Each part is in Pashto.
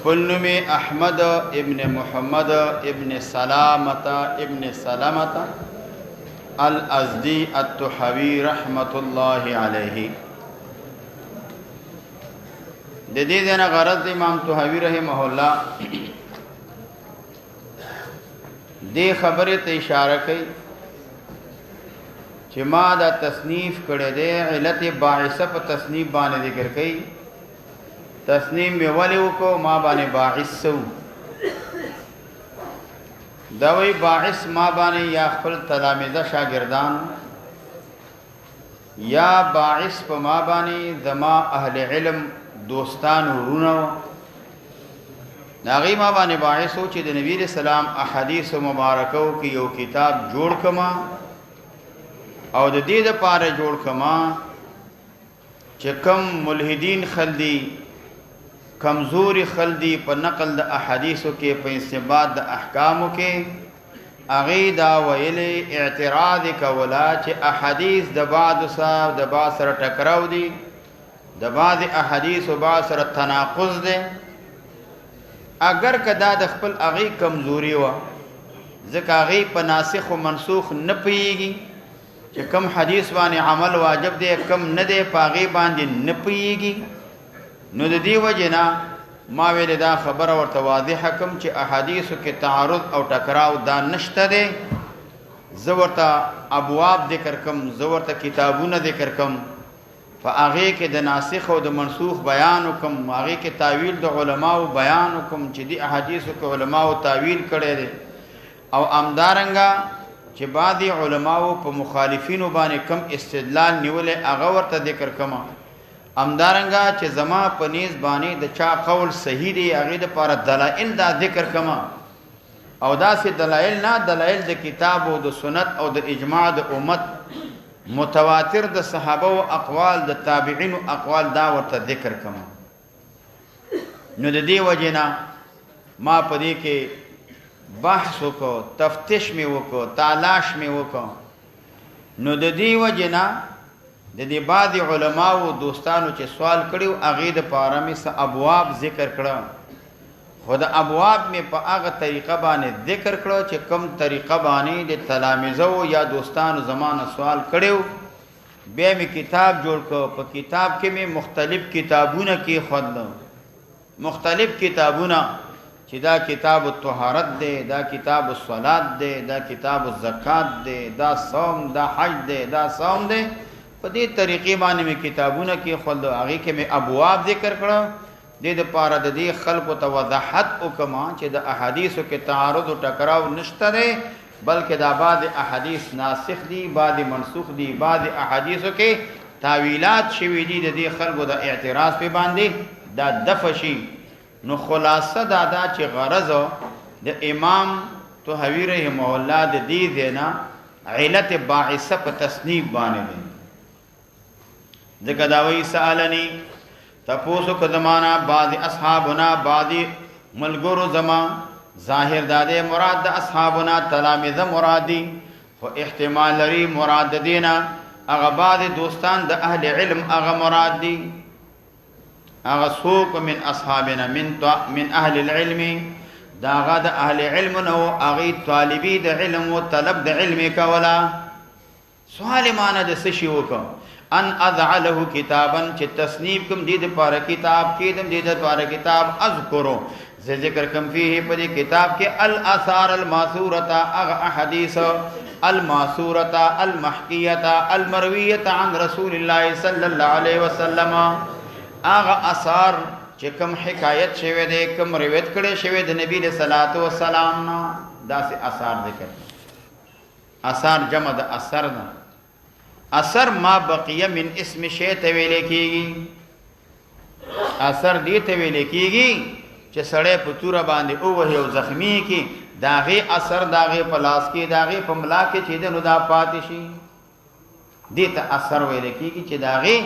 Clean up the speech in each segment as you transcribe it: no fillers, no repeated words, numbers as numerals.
فلنم احمد ابن محمد ابن سلامة ابن سلامة الازدی الطحاوی رحمت اللہ علیہ. د دې دنه غرض امام طحاوی رحمه الله دې خبره ته اشاره کوي چې ما دا تصنیف کړی دی. علت باعثه په تصنیف باندې ذکر کوي. تصنیف مې ولې وکړو؟ ما باندې باعث سو دا وی باعث ما باندې یا خپل تلامذه شاګردان یا باعث په ما باندې زما اهل علم دوستان ورونو ناغي ما باندې باعث او چې د نبی رسول سلام احادیث مبارکو کې یو کتاب جوړ کما او د دې لپاره جوړ کما چې کم ملحدین خلدي کمزوري خلدي په نقل د احادیثو کې په استنباط د احکامو کې اغه دا ویلې اعتراض کولا چې احادیث د بعض سره ټکراو دي د بعض احادیث او بعض سره تناقض دي. اگر کدا د خپل اغه کمزوري و ځکه اغه په ناسخ او منسوخ نه پیږي چې کم حدیث باندې عمل واجب دی کم نه دی پاغي باندې نه پیږي. نو د دې وجنا ما ویل دا خبره ورته واضح حکم چې احادیثو کې تعارض او ټکراو دا نشته دی. زه ورته ابواب ذکر کم، زه ورته کتابونه ذکر کم، په هغې کې د ناسخ او د منسوخ بیان وکم، هغې کې تاویل د علماو بیان وکم چې دې احادیثو کې علماو تاویل کړی دی او همدارنګه چې بعضې علماو په مخالفینو باندې کم استدلال نیولی هغه ورته ذکر کما. امدارنګه چې زما په نیز باندې د چا قول صحیح دی هغه د لپاره دلایل دا ذکر کما او دا سي دلایل نه دلایل د کتاب او د سنت او د اجماع د امت متواتر د صحابه او اقوال د تابعین او اقوال دا ورته ذکر کما. نو د دې وجنا ما په دې کې بحث وکړو، تفتیش مې وکړو، تلاش مې وکړو. نو د دې وجنا د دې بعض علماو دوستانو چې سوال کړیو هغې دپاره مې څه ابواب ذکر کړه، خو د ابواب مې په هغه طریقه باندې ذکر کړه چې کم طریقه باندې د تلامذو یا دوستانو زمانه سوال کړیو. بیا مې کتاب جوړ کړ. په کتاب کې مې مختلف کتابونه کېښودل، مختلف کتابونه چې دا کتاب الطهارت دی، دا کتاب الصلات دی، دا کتاب الزکات دی، دا صوم، دا حج دی، دا صوم دی. په دې طریقې باندې مې کتابونه کېښودل. هغې کې مې ابواب ذکر کړه. دې دپاره د دې خلکو ته وضاحت وکړم چې د احادیثو کې تعارض او ټکراو نشته دی، بلکې دا بعض احادیث ناسخ دي، بعض منسوخ دي، بعض احادیثو کې تاویلات شوي دي. د دې خلکو د اعتراض په باندې دا دفع شي. نو خلاصه دا ده چې غرض د امام طحاوی رحمه الله د دې ځای نه علت باعثه په تصنیف باندې دی. ذکر داوی سآلنی تپوسو کدمانا بعض اصحابنا بعض ملگرو زما ظاہر دادے مراد دا اصحابنا تلامذ مرادی و احتمال لري مراد دینا اغا بعض دوستان دا اہل علم اغا مراد دی. اغا سوق من اصحابنا من اہل العلم دا اغا دا اہل علم نو اغی طالبی دا علم و طلب دا علم کولا. سوال مانا دا سشی وکا ان اضع له کتابا چې تصنیف کم دید پارا کتاب کیدم دید پارا کتاب اذکرو ذکر کم فیه پدی کتاب کے الاثار الماثورتا اغا احادیث الماثورتا المحکیتا المرویتا عن رسول اللہ صلی اللہ علیہ وسلم اغا اثار چې کم حکایت شوه دے کم روایت کړي شوه د نبی صلی الله علیه وسلم نا داسې اثار ذکر. اثار جمع د اثر نه. اثر ما بقیه من اسم شی ته ویل کېږي. اثر دې ته ویل کېږي چې سړی په توره باندې ووهي او زخمي کړي د هغې اثر د هغې په لاس کې د هغې په ملا کې چې دی نو دا پاتې شي دې ته اثر ویل کېږي چې د هغې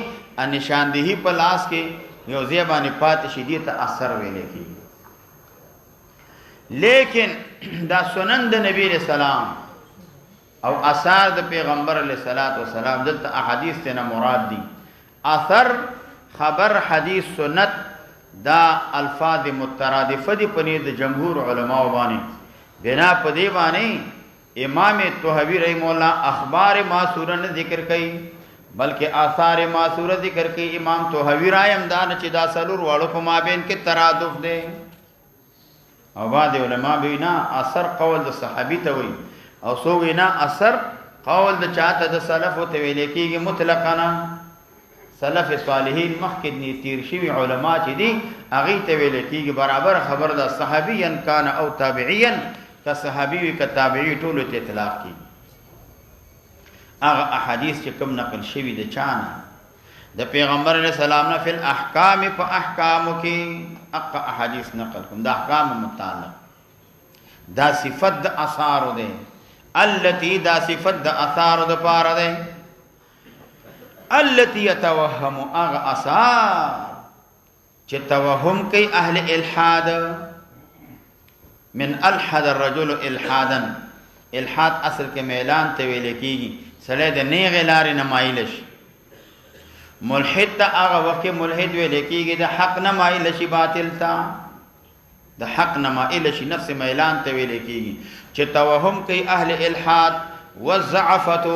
نشاندهي په لاس کې یو ځای باندې پاتې شي دې ته اثر ویل کېږي. لیکن دا سنن د نبی علیہ السلام او اثار د پیغمبر علیہ الصلوۃ والسلام دلته احادیث ته مراد دي. اثر خبر حدیث سنت دا الفاظ مترادفه دي پنی د جمهور علماء باندې بنا پدی باندې امام طحاوی رحم الله اخبار ماسوره نه ذکر کړي بلکې آثار ماسوره ذکر کړي. امام طحاوی رایم دا چې دا سلور واړو په مابین کې ترادف دی او بعض علماء وینا اثر قول د صحابي ته وي او سو وینا اثر قول د چاته د سلف ته ویل کېږي مطلقاً. سلف صالحین مخکې تیر شوي علما چې دي هغې ته ویل کېږي برابر خبر ده صحابیا کان او تابعیا که صحابي وي که تابعي ټولو ته اطلاق کېږي. هغه احادیث چې کوم نقل شوي د چا نه د پیغمبر علیه السلام نه فی الاحکام په احکامو کې هغه احادیث نقل کوم د احکام متعلق دا صفت د اثارو دی التي دا صفت د اثارو د پاره دی التي يتوهم اغ اثار چې توهم کوي اهل الحاد. من الحد الرجل الحادا الحاد اصل کې میلان ته ویل کېږي سړی د نیغې لارې نه مایل شي. ملحد ته هغه وخت کې ملحد ویل کېږي د حق نه مایل شي باطل ته د حق نه مایل شي نفس میلان ته ویل کېږي چې توهم کوي اهل الحاد. والضعفه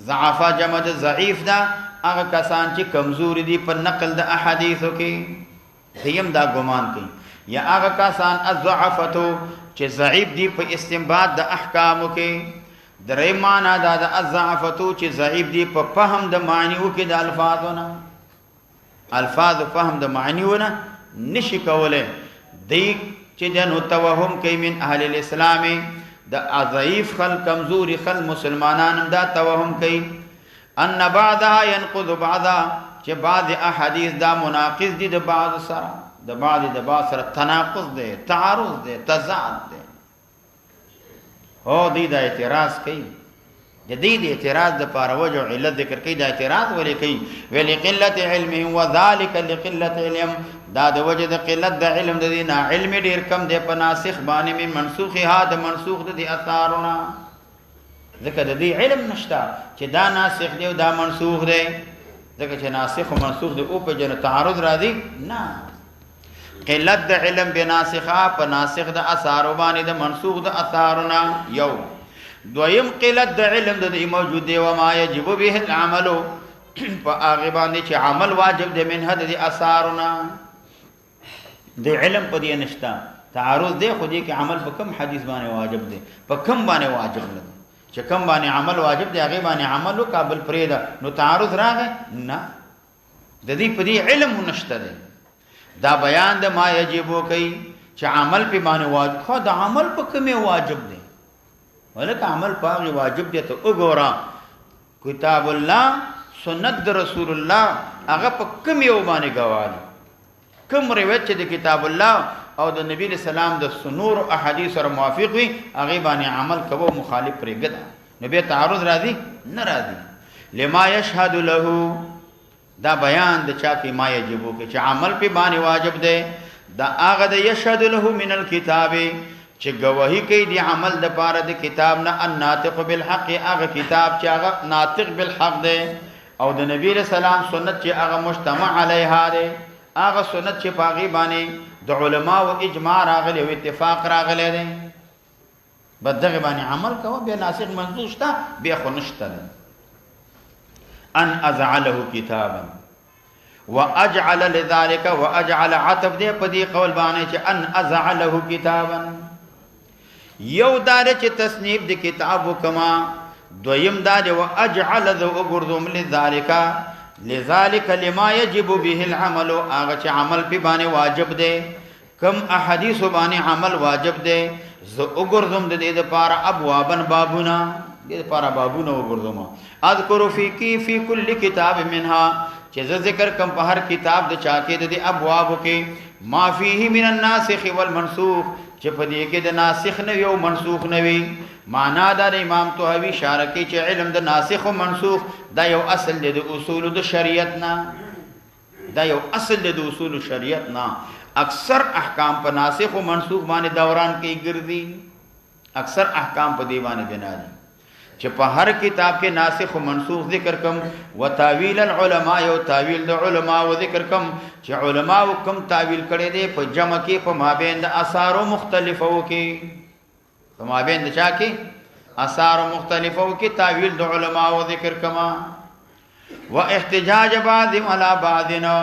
ضعفه جمع د ضعیف ده هغه کسان چې کمزوري دي په نقل د احادیثو کې دیم دا ګمان کوي یا هغه کسان الضعفه چې ضعیف دي په استنباط د احکامو کې. درې معنا دا د الضعفه چې ضعیف دي په فهم د معنیو کې د الفاظونه الفاظ فهم د معنیونه نشي کوله دی چې د نو توهم کوي من اهل الاسلام د ضعیف خل کمزوري خل مسلمانان دا توهم کوي ان بعضها ينقض بعضا چې بعض احادیث دا مناقض دي د بعض سره د بعض سره تناقض دی تعارض دی تضاد دی. هو دی دا اعتراض کوي د دې اعتراض د پاره وجه علت ذکر کوي. دا اعتراض ولې کوي ویل قلت علمهم وذلك لقلت علم دا د وجه د قلت د علم د دینه علم ډیر کم دی په ناسخ باندې من منسوخ ها د منسوخ د اثارونه ځکه د دې علم نشته چې دا ناسخ دی او دا منسوخ دی ځکه چې ناسخ او منسوخ دی او په جن تعارض راځي نه. قلت د علم بناسخه په ناسخ د اثار باندې د منسوخ د اثارونه یو. دویم قلت د علم د موجود دی او ما یجب به العمل په هغه باندې چې عمل واجب دی من هد د اثارونه د علم په دې نشته تعارض دی خو دې کې عمل په کوم حدیث باندې واجب دی په کوم باندې واجب نه چې کوم باندې عمل واجب دی هغه باندې عمل او قابل پرېدا نو تعارض راغی نه د دې په دې علم نشته دی. دا بیان د ما یجب کوي چې عمل په باندې واجب خو د عمل په کومه واجب دی ولکه عمل په واجب دی ته وګوره کتاب الله سنت د رسول الله هغه په کومه باندې گواهی کوم روایت چې د کتاب الله او د نبی اسلام د سنور احادیث سره موافق وي هغه باندې عمل کوو مخالف پرېږد نبی تعارض راځي نه راځي. لما يشهد له دا بیان د چا کې ما یجبو کې چې عمل په باندې واجب دی دا هغه د یشهد له من الكتاب چې گواهی کوي دی عمل د پاره د کتاب نه الناطق بالحق هغه کتاب چې هغه ناطق بالحق دی او د نبی رسول الله سنت چې هغه مجتمع علیها دی هغه سنت چې پاغي باندې د علما او اجماع راغلی او اتفاق راغلی دی بدغه باندې عمل کوو به ناسخ منسوخ شته به خو نشته. ان اجعله کتابا واجعل لذلك واجعل عتب دې په دې قول باندې چې ان اجعله کتابا یو دار چې تصنیف د کتاب وکما دویم دار واجعل ذو غردم لذلك لما يجب به العمل هغه چې عمل په باندې واجب دی کم احادیث باندې عمل واجب دی ذو غردم د دې لپاره ابوابن بابونه دې لپاره بابونه وګرځوم. اذكر في كل كتاب منها چې ذکر کم په هر کتاب د چا کې د ابواب کې ما فيه من الناسخ والمنسوخ چې په دې کې د ناسخ نه یو منسوخ نه وي. معنا دا د امام طحاوی اشاره کوي چې علم د ناسخ او منسوخ دا یو اصل دی د اصول د شریعت نه دا یو اصل دی د اصول شریعت نه. اکثر احکام په ناسخ او منسوخ باندې دوران کې ګرځي اکثر احکام په دی باندې بنا دي چې په هر کتاب کې ناسخ او منسوخ ذکر کم، وتاویل العلماء او تاویل د علماء او ذکر کم چې علماء کم تاویل کړي دي په جمع کې په مابین د آثار مختلفو کې، په مابین د چا کې آثار مختلفو کې تاویل د علماء او ذکر کما، واحتجاج بعض على بعضنا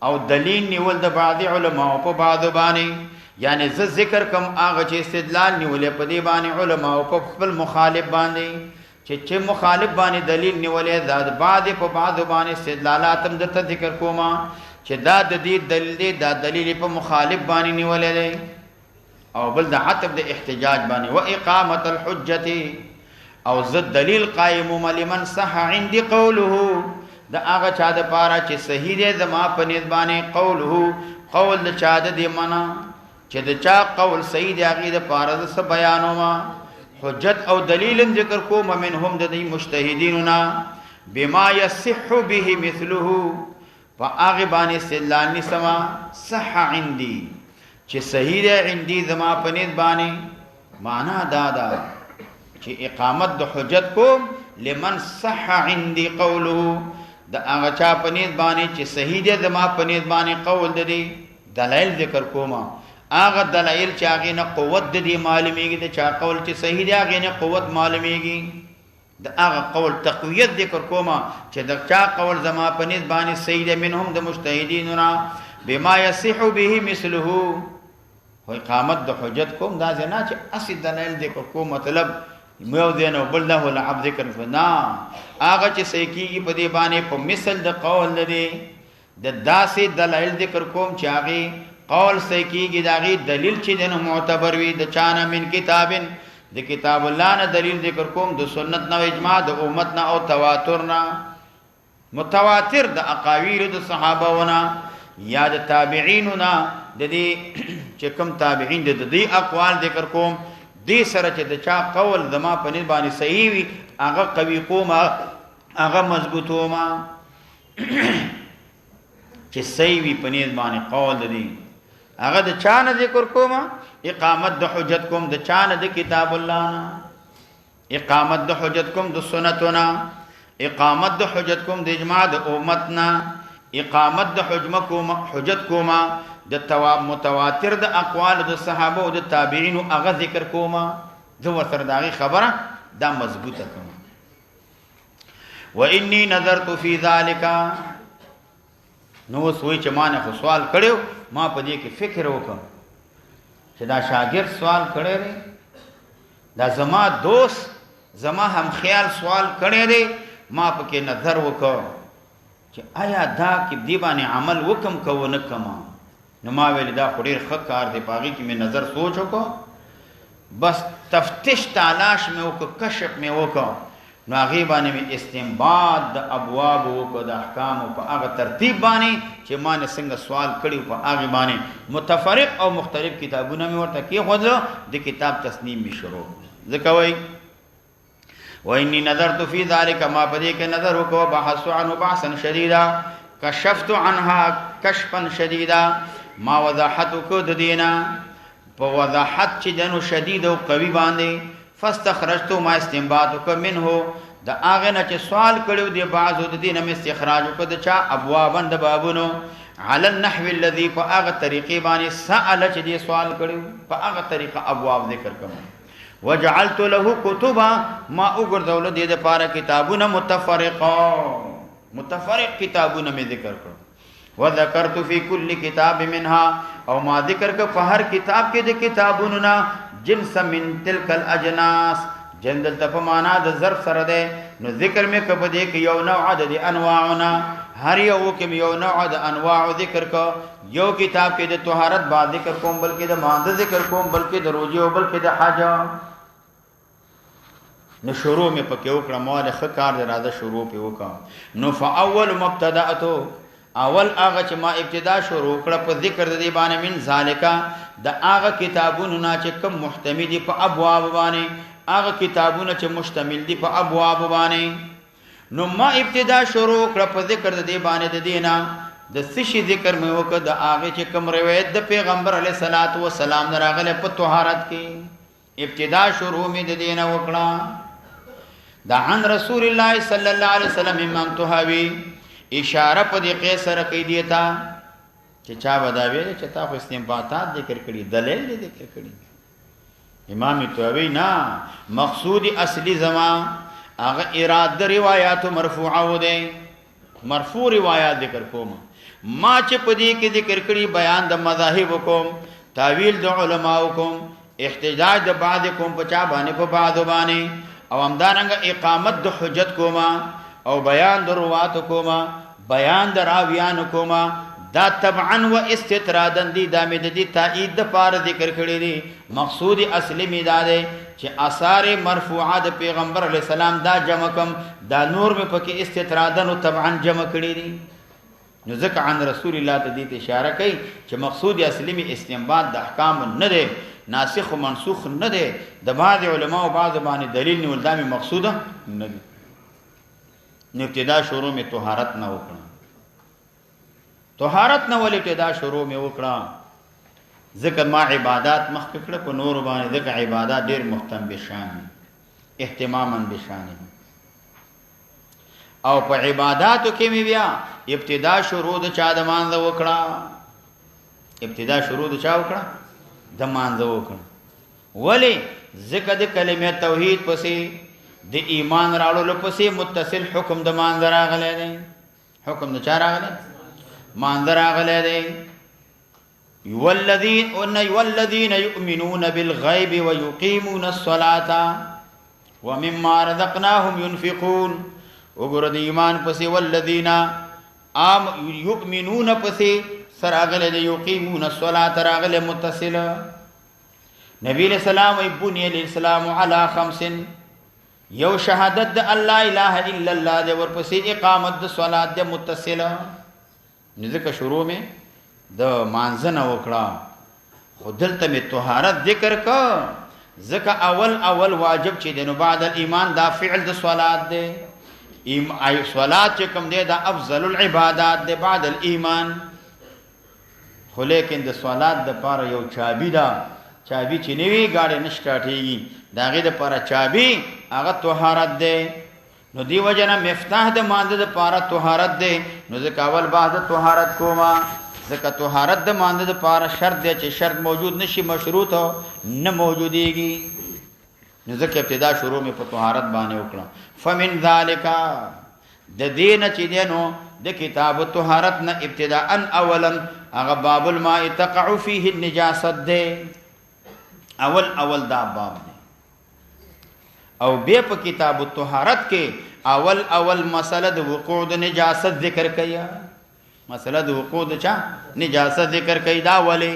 او دلیل نیول د بعض علماء په بعض باندې، یعنی ز ذکر کم هغه چې استدلال نیولې په دې باندې علماء او په خپل مخالف باندې چې مخالف باندې دلیل نیولې زاد بعد په بعد باندې استدلالات هم د ذکر کوما چې دا د دې دلیل دی، دا دلیل په مخالف باندې نیولې او بل د عتب د احتجاج باندې، و اقامت الحجه او ز دلیل قائم لمن صح عندي قوله دا هغه چا د پاره چې صحیح دی زما په نسبانه قوله قول د چا د دی معنا چې د چا قول صحیح دی هغه د پاره د س بیانوما حجت او دلیل ذکر کوم منهم د مجتهدیننا بما يصح به مثله فاغه باندې استدلال نسما صح عندي چې صحیح دی عندي زما په نسبانه معنا دادا چې اقامت د حجت کوم لمن صح عندي قوله د هغه چا په نیت باندې چې صحیح دی زما په نیت باندې قول دی دلایل ذکر کوما هغه دلایل چې هغه نه قوت دی معلومیږي د چا قول چې صحیح دی هغه نه قوت معلومیږي د هغه قول تقویت ذکر کوما چې د چا قول زما په نیت باندې صحیح دی منهم د مجتهدیننا بما يصح به مثله هو اقامت د حجت کوم دا نه چې اصل دلایل ذکر کوم مطلب مو دینو بل له العبد ذکر فنا هغه چې سېکیږي په دې باندې په مثل د قول لدی د داسې دلایل ذکر کوم چې هغه قول سېکیږي داغي دلیل چې دنه معتبر وي د چانه من کتابن د کتاب الله نه دلیل ذکر کوم د سنت نه اجماع د امت نه او تواتر نه متواتر د اقاویل د صحابهونه یا د تابعین نه د دې چې کوم تابعین د دې اقوال ذکر کوم دې سره چې د چا قول زما په نسبت باندې صحیح وي هغه قوي کوما هغه مضبوطوما چې صحیح وي په نسبت باندې قول دی هغه د چا نه ذکر کوما اقامت د حجت کوم د چا نه د کتاب الله نه اقامت د حجت کوم د سنتنا اقامت د حجت کوم د اجماع د امت نه اقامت د حجت کوما د تواب متواتر د اقوال د صحابه او د تابعین هغه ذکر کوما زه ورته داغي خبره دا مضبوطه کوم و انی نظرت فی ذلک نو سوی چې ما نه سوال کړو ما په دې کې فکر وکم چې دا شاګرد سوال کړی دا زما دوست زما هم خیال سوال کړی دی ما په کې نظر وکم چې آیا دا کې دی باندې عمل وکم کو نه کما نو ما ویل دا خوري ښه کار دی پاږي کې مې نظر سوچ وکړ بس تفتیش تلاش مې وکړ کشف مې وکړ نو هغه باندې مې استنباط د ابواب او د احکام په هغه ترتیب باندې چې ما نه څنګه سوال کړی په هغه باندې متفرق او مختلف کتابونه مې ورته کې خو د کتاب تصنیف می شروع ځکه وای وإني نظرت في ذلك ما بديك نظر وبحثت عنه بحثا شديدا كشفت عنها كشفا شديدا ما وضاحتك ددينا فوضاحت چدن شديد او قوي باندې فاستخرجت ما استنباطك منه دا اغه چې سوال کړو دی بعضو د دینه مې استخراج وکړ د چا ابوابن د بابونو على النحو الذي فاغه طریقې باندې سأل چې دی سوال کړو په هغه طریقه ابواب ذکر کوم وجعلت له كتبا ما وګرځول دي د پاره کتابونه متفرق کتابونه می ذکر کړ وذكرت في كل كتاب منها او ما ذکر ک په هر کتاب کې د کتابونو نا جنس من تلك الاجناس جندل ته معنا د ظرف سره ده نو ذکر می ک په دې کې یو نوع عدد انواعنا هر یو کې یو نوع د انواع ذکر ک یو کتاب کې د طهارت با ذکر کوم بلکې د مانځ ذکر کوم بلکې د روزي او بلکې د حج نو شروع می پکې وکړه مال خکار د راځه شروع په وکړه نو فاول مبتدأت اول هغه چې ما ابتدا شروع کړه په ذکر د دې باندې من ذالکا د هغه کتابونو نه چې کوم محتمل دي په ابواب باندې هغه کتابونه چې مشتمل دي په ابواب باندې نو ما ابتدا شروع کړه په ذکر د دې باندې د دینا د سشي ذکر مې وکړه د هغه چې کوم روایت د پیغمبر علی صلوات و سلام راغله په طهارت کې ابتدا شروع مې د دینا وکړه دا عن رسول الله صلی الله علیه وسلم امام طحاوی اشاره په دې قیصر کې دیتا چې چا بداوی چې تا خو استنباطات ذکر کړي دلیل ذکر کړي امام طحاوی نه مقصود اصلی زما هغه اراده روایت مرفوعه و دي مرفوع روایت ذکر کوم ما چې په دې کې ذکر کړي بیان د مذاهب کوم تعویل د علماء کوم احتجاج د بعض کوم په چا باندې په بعض باندې او همدارنګه اقامت د حجت کوما او بیان د روات کوما بیان د راویان کوما دا طبعا و استطرادن دي دا مې د دې تایید د پاره ذکر کړی دي مقصود اصلي می دا دی چې آثار مرفوعه د پیغمبر علی السلام دا جمع کم دا نور مې پکې استطرادن او طبعا جمع کړی دي نو ځکه عن رسول الله ته دې اشاره کوي چې مقصود اصلي می استنباط د احکام نه دی ناسخ و منسوخ نه دی د بعض علماء او بعض باندې دلیل نیول دا مې مقصوده نه دی نو ابتدا شروع می طهارت نه وکړه طهارت نه ولې ابتدا شروع می وکړه ذکر ما عبادات مخکې کړه په نور باندې ذکر عبادت ډیر مهتم بشان اهتماما بشان او په عبادتو کې می بیا ابتدا شروع د چا د مانځ وکړه ابتدا شروع د چا وکړه د مانځ وکړه ولی ذکر د کلمه توحید پسې د ایمان راړو پسې متصل حکم د مانځ راغلی دی حکم د چا راغلی مانځ راغلی دی والذین یؤمنون بالغیب ویقیمون الصلاة ومما رزقناهم ينفقون وګوره د ایمان پسې والذین یؤمنون پسې سراغله دی یقیمون الصلاة راغله متصل نبی علیہ السلام ای بنی الاسلام علی خمس یو شهادت د الله اله الا الله دی ورپسې اقامت د صلات د متصل ذکر شروع میں د مانځنه وکړه خودلته می طهارت ذکر کا ذکر اول واجب چې دنو بعد الایمان دا فعل د صلات دی ای صلات چې کوم دی دا افضل العبادات دی بعد الایمان خو لیکن د صلات د پاره یو چابی دا چابی چې نیوی گاڑی نشټاټیږي داغه د پاره چابی هغه طهارت دی نو دی وجنه مفتاح د مانځ د پاره طهارت دی نو ځکه اول بعد طهارت کوما ځکه طهارت د مانځ د پاره شرط دی چې شرط موجود نشي مشروط نه موجوديږي نو ځکه ابتدا شروع می په طهارت باندې وکړه فمن ذالک د دین چې دینو د کتاب طهارت نه ابتداء اولا هغه باب الماء تقع فيه النجاست دی اول دا باب دی او بیا په کتاب الطهارت کې اول مسله د وقوع د نجاست ذکر کیا مسله د وقوع د چا نجاست ذکر کای دا ولی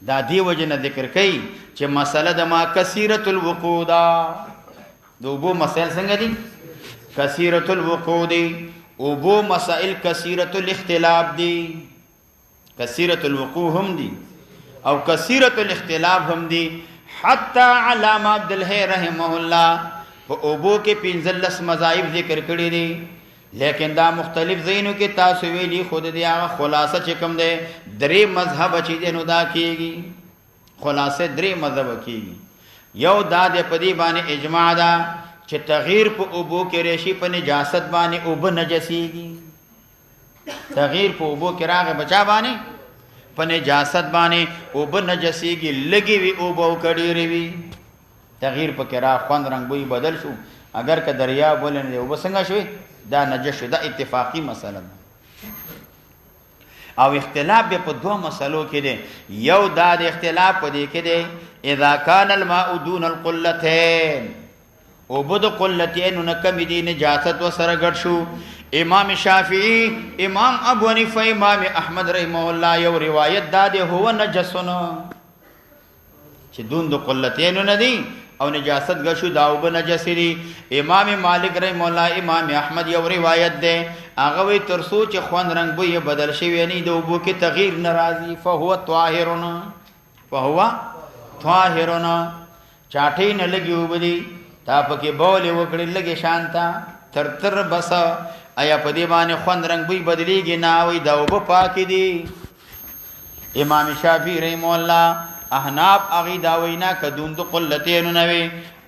دا دی وجنه ذکر کای چې مسله د ما کثیرۃ الوقوع دا دوبو مسائل څنګه دي کثیرۃ الوقوع دی او بو مسائل کثیرۃ الاختلاف دی کثیرۃ الوقوع هم دی او کثیرۃ الاختلاف هم دی حتی علامه عبد الحی رحمه الله په اوبو کې 15 مذاهب ذکر کړی دي لیکن دا مختلف زینو کې تاسو ویلي خود دی هغه خلاصه چې کوم دی درې مذهب چې دی نو دا کیږي خلاصه درې مذهب کیږي یو دا د پدی باندې اجماع ده چې تغییر په اوبو کې ریشي په نجاست باندې اوب نجسیږي تغییر په اوبو کې راغی بچا باندې په نجاست باندې اوب نجسیږي لګي وی اوبو کډيري وی تغییر په کې را خوند رنگ بوی بدل شو اگر که دریا بولنه اوب څنګه شوی دا نجس شو دا اتفاقی مسله او اختلاف به په دوه مسلو کې دی یو دا د اختلاف په دې کې دی اذا كان الماء دون القلتين او بده قلتين نو کم دي نجاست وسره ګډ شو امام شافعی امام ابو حنیفه امام احمد رحمه الله یو روایت دا دی هو نجسونه چې دون د قلتين نه دي او نجاست غشو داوب نجس دي امام مالک رحم الله امام احمد یو روایت ده هغه وی تر سوچ خوان رنگ بو بدل شوی نه دوبو کې تغییر ناراضی فهو طاهرون چاټی نه لګیو بدی تا پکې بول وکړي لګي شانتا تر بس آیا په دې باندې خوان رنگ بو بدلیږي نه وی دوب پاک دي امام شافعی رحم الله احناف اغي داوینا کدون د قلتين نوي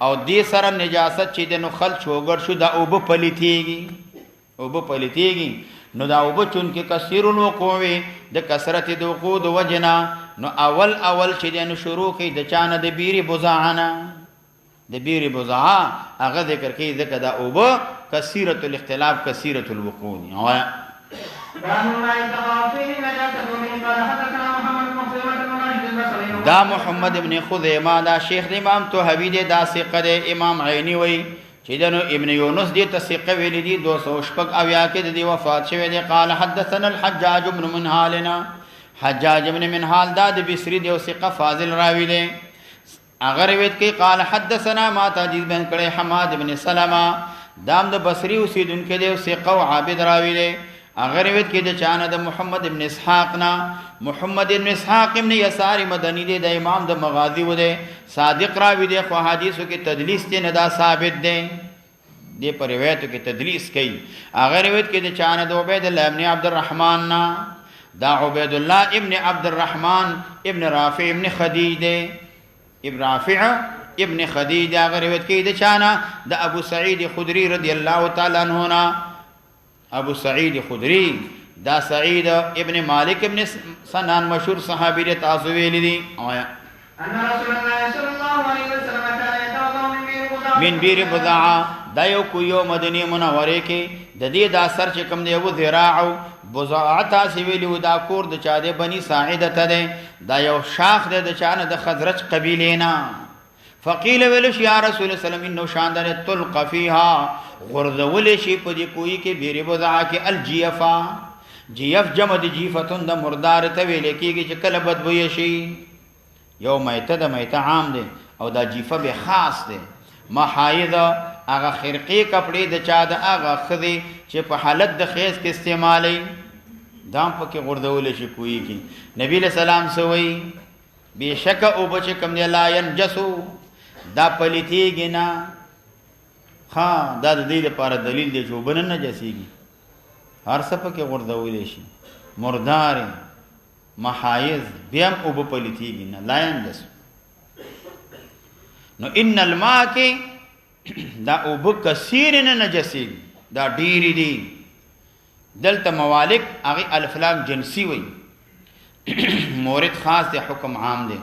او دې سره نجاست چې د نو خل چوغړ شو دا اوبه پلیتیږي نو دا اوبه چون کې کثیر الوقوع د کثرت د وقوع د وجنا نو اول چې د شروع کې د چانه د بیري بزاعنا د بیري بزاع هغه ذکر کې ذکر دا اوبه کثیرۃ الاختلاف کثیرۃ الوقوع دا محمد ابن خزیمه دا شیخ د امام طحاوی دی دا ثقه د امام عینی وی چې دنو ابن یونس دی ثقه ویل دي 200 اویا کې د وفات شوی دی قال حدثنا الحجاج بن منهالنا حجاج ابن منهال دا د بصری دی او ثقه فاضل راوی دی اگر روایت کې قال حدثنا ما تاجیز بن کړه حماد ابن سلمہ دام د بصری اوسیدونکو دی او ثقه او عابد راوی دی اگر روایت کې د چانه د محمد ابن اسحاق نا محمد ابن اسحاق ابن یسار مدنی دی د امام د مغازی و دی صادق راوی دی خو حدیثو کې تدلیس دی نه دا ثابت دی دی پر روایتو کې تدلیس کوي اگر روایت کې د چانه د عبید الله ابن عبد الرحمن نا دا عبید الله ابن عبد الرحمن ابن رافع ابن خدیج دی ابن رافع ابن خدیج اگر روایت کې د چانه د ابو سعید خدری رضی الله تعالی عنہ نا ابو سعید خدری دا سعید ابن مالک ابن سنان مشهور صحابی دی تاسو ویلی دی آیا ان رسول الله صلی الله علیه وسلم کان یتوضا من بیر بضاعه دا یو کویو مدینه منوره کې د دې دا سر چې کوم دی ابو ذراع بضاعه تاسو ویلی دا کور د چا دی بنی ساعده ته دی دا یو شاخ دی د چانه د خزرج قبیله نه فقیل ویلش یا رسول الله سلام انه شاندر تلق فيها غرذول شي په دې کوی کې بیر بضاعه کې الجیفا جیف جمع د جیفتون د مردار ته ویل کېږي چې کله بدبوې شي یو میته د میته عام دی او دا جیفه به خاص دی محایض هغه خرقې کپړې د چا د هغه خدي چې په حالت د خیز کې استعمالي دام پکې غردول شي کوی کې نبی له سلام سوئی بشک او بچ کم دی لا ينجسو دا پلیتیږي نه ها دا د دې لپاره دلیل دی چې وبنه نه جسیږي هر څه پکې غردول شي مردار محایز بیم او پلیتیږي نه لا ينجسو نو ان الماء کې دا او بکثیر نه نجسیږي دا ډیری دی دلته موالک هغه الف لام جنسی وي مورد خاص دی حکم عام دی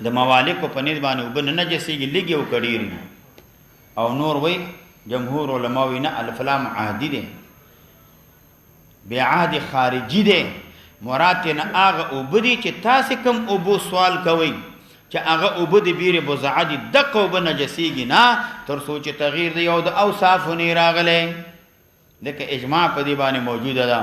د موالک په پنځ باندې وبن نه جسیږي لګي او کډيري او نور وای جمهور علما وینا الف لام عادی دی بعهد خارجی دی مراد نه هغه وبدي چې تاسو کوم ابو سوال کوي چې هغه وبد بیر بزعه دي دقه وب نه جسیږي نه تر سوچ تغییر دی او د اوصاف نه راغله لکه اجماع په دی باندې موجوده ده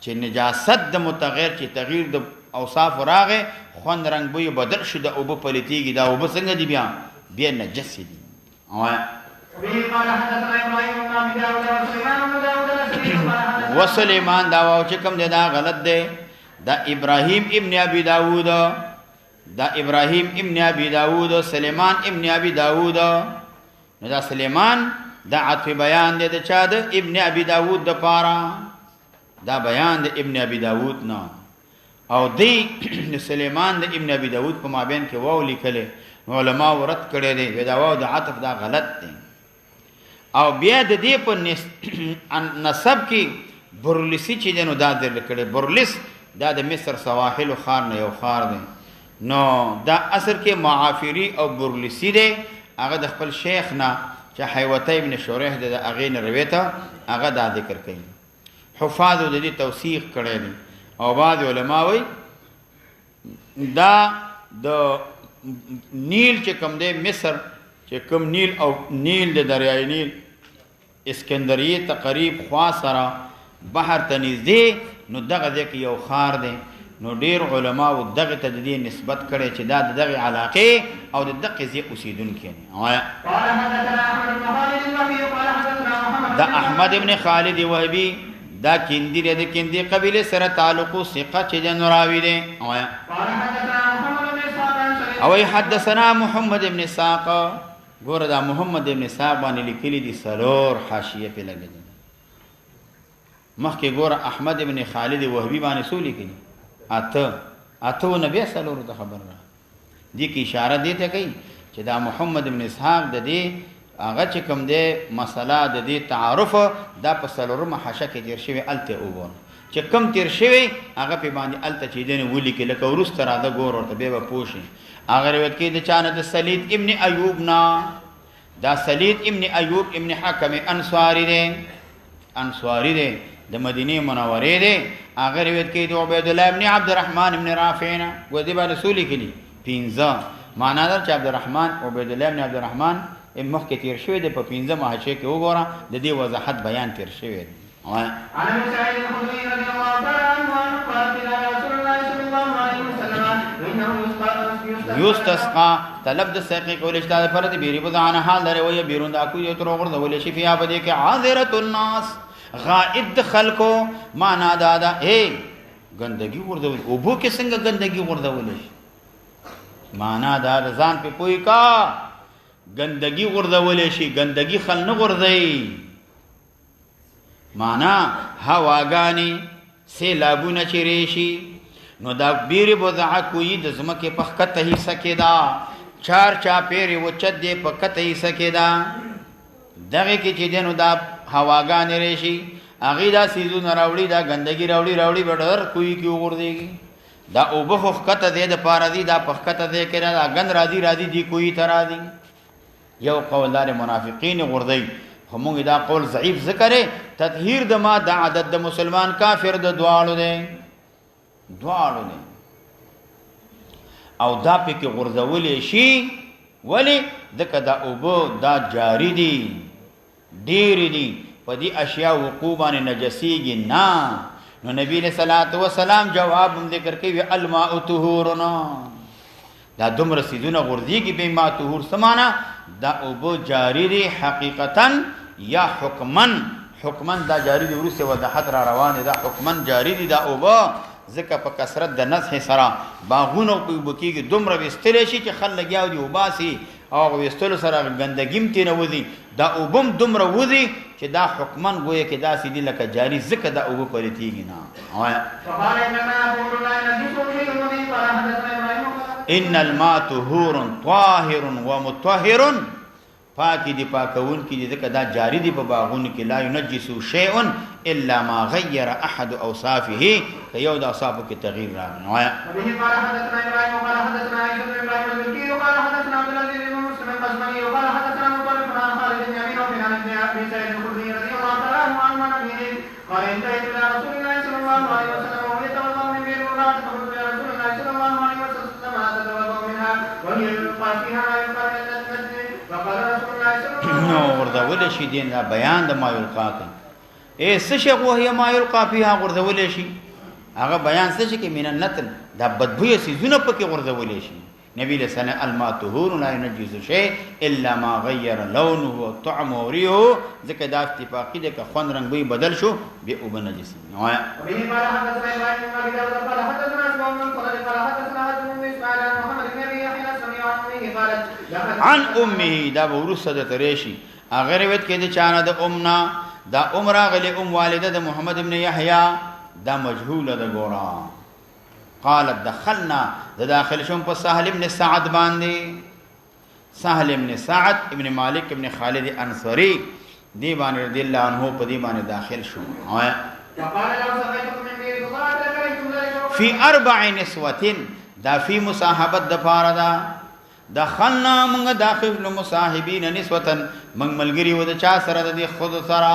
چې نجاست د متغیر چې تغییر د اوصاف راغه خوند رنگ بوی بدل شو د اوبه پلیتیږي دا اوبه څنګه دی بیا نجس دي وسليمان دا واو چې کوم دی دا غلط دی دا ابراهيم ابن ابي داوود دا ابراهيم ابن ابي داوود سليمان ابن ابي داوود نو دا سليمان دا عطف بیان دی د چا د ابن ابي داوود د پارا دا بیان د ابن ابي داوود نه او دی سليمان د ابن ابي داوود په مابین کې واو لیکل علماء ورت کړي دي دا واو د عطف دا غلط دی او بیا د دې په نسب کې برلسی چې دنو دا در کړي برلس دا د مصر سواحل خار نه یو خار دی نو دا اثر کې معافری او برلسی دی هغه د خپل شیخ نه چې حیوته ابن شریح د اغین رویته هغه دا ذکر کوي حفاظ د دې توثیق کړي دي او بعض علما وایي دا د نیل چې کوم دی مصر چې کوم نیل او نیل د دریای نیل اسکندریه تقریب خوا سره بحر ته نږدې نو دغه ځکه یو خار دی نو ډیر علما او دغه تجدید نسبت کړي چې دا دغه علاقه او دغه ځای اوسیدونکي دي دا احمد ابن خالد وهبي دا کندی د کندی قبیله سره تعلق ثقه چې جنراوی دي او حدثنا محمد ابن اسحاق ګوره دا محمد ابن اسحاق باندې لیکلي دي سلور حاشیه په لګیدل مخکې ګوره احمد ابن خالد وهبي باندې سو لیکلي اته نبی سلور ته خبر را دي کی اشاره دي ته کوي چې دا محمد ابن اسحاق د دې هغه چې کوم دی مسله د دې تعارف دا په څلورمه حاشیه کې تیر شوی الته وګوره چې کم تیر شوی هغه په باندې الته چې دین ولي کې لکه وروسته را ده ګور ورته به پوښي هغه روایت کې د چانه د سلید ابن ایوب نا دا سلید ابن ایوب ابن حکم انصاری دی د مدینه منورې دی هغه روایت کې د عبید الله ابن عبد الرحمن ابن رافع و دی باندې رسول کې 15 معنا در چې عبد الرحمن عبید الله ابن عبد الرحمن مخ کې تیر شوی دی په 15 ماهچه کې وګوره د دې وضاحت بیان تیر شوی دی عن ابي سعيد الخدري رضي الله تعالى عنه قال قال رسول الله صلى الله عليه وسلم انه یستسقى طلب د سقي کول اشتاد پر دي بیری بزانه حال لري وي بیرون دا کو یو تر ورده ولې شي فیا بده کې عاذره الناس غائد خلقو معنا دادا اے گندگی ورده او بو کې څنګه گندگی ورده ولې معنا دا ځان په پوي کا گندگی ورده ولې شي گندگی خل نه ورځي معنا هواګانی سیلابونه چریشي نو دا بیری بوزعه کوئی د زمکه په خطه حصہ کې دا چار چا پیری وچد دی په خطه حصہ کې دا دغه کې چې دینو دا هواګان ریشي اغه دا سيزونه راوړي دا ګندګي راوړي بډر کوئی کې وګورځي دا او بخو خطه دی د پاره دی دا په خطه دی کې دا غند راضي دی کوئی ترا دی یو قولدار منافقین وګورځي همغه دا قول ضعیف ذکر تطهیر د ما د عدد د مسلمان کافر د دوالو دی او دا پکې غرزولې شي ولی دکه دا اوبو دا جاری دي ډېر دي په دې اشیاء وقوبان نجسیږي نه نو نبی له صلوات و سلام جواب هم ذکر کوي الماء طهورنا دا دومره سيزونه غرزيږي به ما طهور سمانا دا اوبو جاری دي حقیقتا یا حکمن دا جاری دي ورسه وضاحت را روان دا حکمن جاری دي دا اوبو ځکه په کثرت د نصح سره باغونو په بکیږي دومره وستل شي چې خل لګیاو دی وباسي او وستل سره ګندګیم تینه وځي دا وبم دومره وځي چې دا حکمن ګویا کې دا سیدی لکه جاری ځکه دا وب پرتیږي نه ان الماء طهور طاهر ومطهر پاکی دی پاکون کی دی ذکر دا جاری دی پا باغون کی لا ينجسو شیئن الا ما غیر احد اوصافه کہ یو دا اوصافو کی تغییر راگن وآیا وبه قال حدثنا ابراهيم وقال حدثنا عيسى بن ابراهيم البلخي وقال حدثنا عبد العزيز بن مسلم القزمني وقال حدثنا مطرف عن خالد بن يمين وفي عن ابي سعيد الخدري رضي الله تعالى عنه عن نبيه قال انتهيت الى رسول الله صلى الله عليه وسلم وهو يتوضا من بئر الرعد فقلت يا رسول الله صلى الله عليه وسلم اتتوضا منها وهي يلقى فيها ما يلقى من المسجد فقال رسول الله صلى الله عليه وسلم نو غرزول شي دین دا بیان د ما یلقا کوي اے سشق وهي ما يلقى فيها غرزول شي هغه بیان څه چې من النتن دا بدبوې سيزونه پکې غرزول شي نبی له سنه الماء طهور لا ينجس شيء الا ما غير لونه وطعمه وريحه ځکه دا اتفاقی ده که خوند رنگ به بدل شو به او بنجس نه وای عن امه دا ورثه د تریشی اگر وت کې د چانه د امنا دا عمره غلی والده د محمد ابن يحيى دا مجهوله د ګورا قالت دخلنا داخل شوم په سهل ابن سعد باندې سهل ابن سعد ابن مالک ابن خالد انصاری دی باندې رضی الله عنه په دی باندې داخل شوم فی اربع نسوه دا فی مصاحبت د فاردا دخلنا موږ داخل مصاحبین نسوه موږ ملګری و د چا سره د خود سره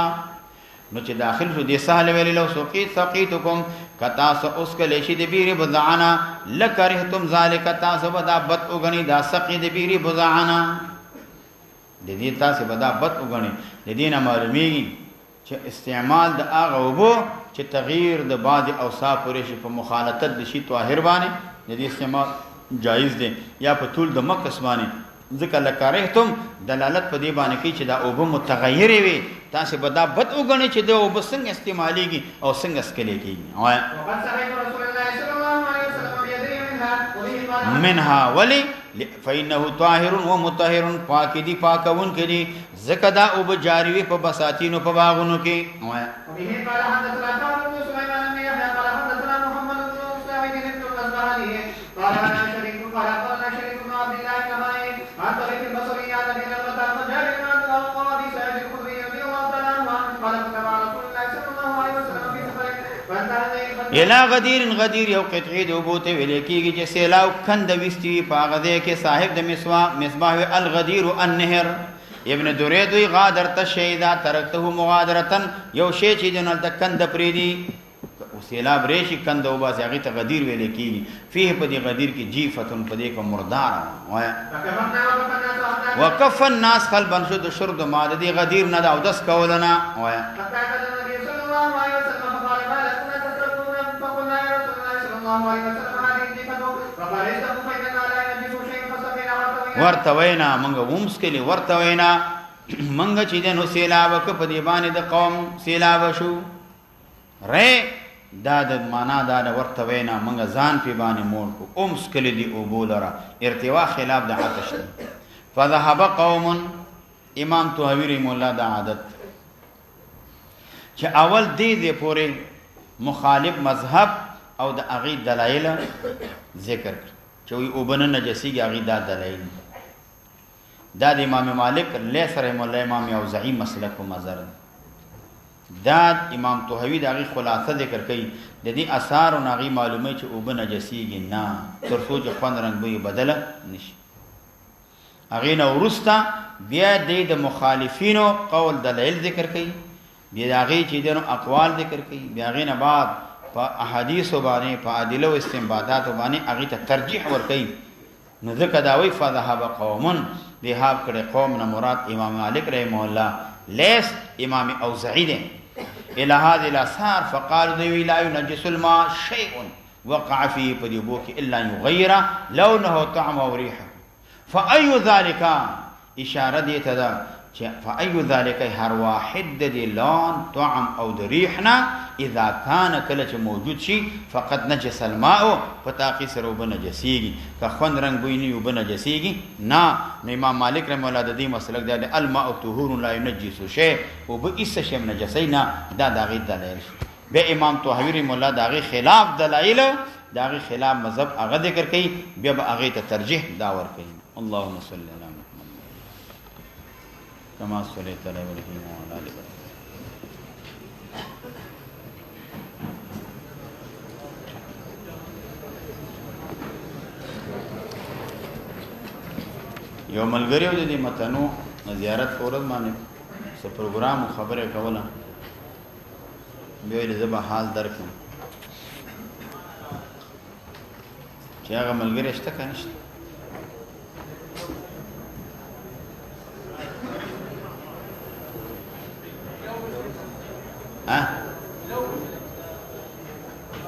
نو چې داخل شو دي سهل ویل لو سقيتكم کتا سو اس کله شي د بیری بضعنا لکرهتم ذالک تاسو بدا بد وګنی دا سقي د بیری بضعنا د دې تاسو بدا بد وګنی د دې نه معلومیږي چې استعمال د اغه وبو چې تغییر د بعض اوصاف ورشي په مخالطت د شي طاهر باندې د دې استعمال جایز دی یا په طول د مکس باندې ذکر لکرهتم دلالت په دې باندې کې چې دا اوبه متغیر وي تاسو به دا بد وګڼئ چې دا اوبه څنګه استعمالېږي او څنګه سکلې کېږي منها ولی فإنه طاهر ومطهر پاک دي پاکون کې دي ذکر دا اوبه جاری وي په بساتینو په باغونو کې قال انا شريك قال انا شريك بن عبد الله كما عن طريق الا غدیر غدیر یو قطعی د اوبو ته ویل کېږي چې سیلاو کند وستي په هغه ځای کې صاحب د مصباح الغدیر النهر. ابن درید وی غادرت الشیدا ترکته مغادرتن یو شی چې دنه کند پریدي سیلاب ریشي کند او باسي هغه ته غدیر ویل کېږي. فيه په دې غدیر کې جیفتن په دې کې مردار وایا وقف الناس قلبا شد شرب ما د دې غدیر نه او دس کولنا وایا ورتوینا منګه ومس کلی ورتوینا منګه چې دنو سیلاب ک په دې باندې د قوم سیلاب شو ر دا د معنا دا د ورتوینا منګه ځان په باندې مول کو ومس کلی دی او بولرا ارتوا خلاف د عطش فذهب قوم امام طحاوی مولا د عادت چې اول دې پورې مخالف مذهب او د اغي دلایل ذکر چې وي او بن نجسیږي اغي دا دلایل دا د امام مالک لیث رحم الله امام اوزاعی مسلک و مذهب دا امام طحاوی د اغي خلاصه ذکر کوي د دې آثار او اغي معلومه چې او بن نجسیږي نه تر سوچ خوان رنگ به بدله نشي اغي نو ورستا بیا د مخالفینو قول دلایل ذکر کوي بیا اغي چې دنو اقوال ذکر کوي بیا اغي نه بعد په احادیث باندې په ادله او استنباطات باندې اغه ته ترجیح ور کوي نو ذکر دا وی فذهب قوم ذهاب کړه قوم نه مراد امام مالک رحم الله لیث امام اوزاعی ده الى هذه الاثار فقالوا ذوي لا ينجس الماء شيء وقع فيه فديبوك الا يغير لونه طعمه وريحه فاي ذلك اشاره دي تدا فاي ذلك هر واحد دي لون طعم او ريحنا اذا كان كلچ موجود شي فقد نجس الماء فتاقي سرو بنجسيږي که خوند رنگ بوي نه بنجسيږي نا امام مالک رحم الله د دې مسلک د الماء طهور لا ينجس شيء او به اس شي نجسینا دا داغي دلایل به امام طحاوی رحم الله داغي خلاف دلایل داغي خلاف مذهب هغه ذکر کوي بیا به هغه ته ترجیح دا ور کوي. اللهم صل على محمد كما صليت على ابراهيم وعلى ال ابراهيم یو ملګریو د دې متنو زیارت کورل باندې څه پروګرام خبره کوله بیا یې زبا حال درکم چې هغه ملګری شته کنه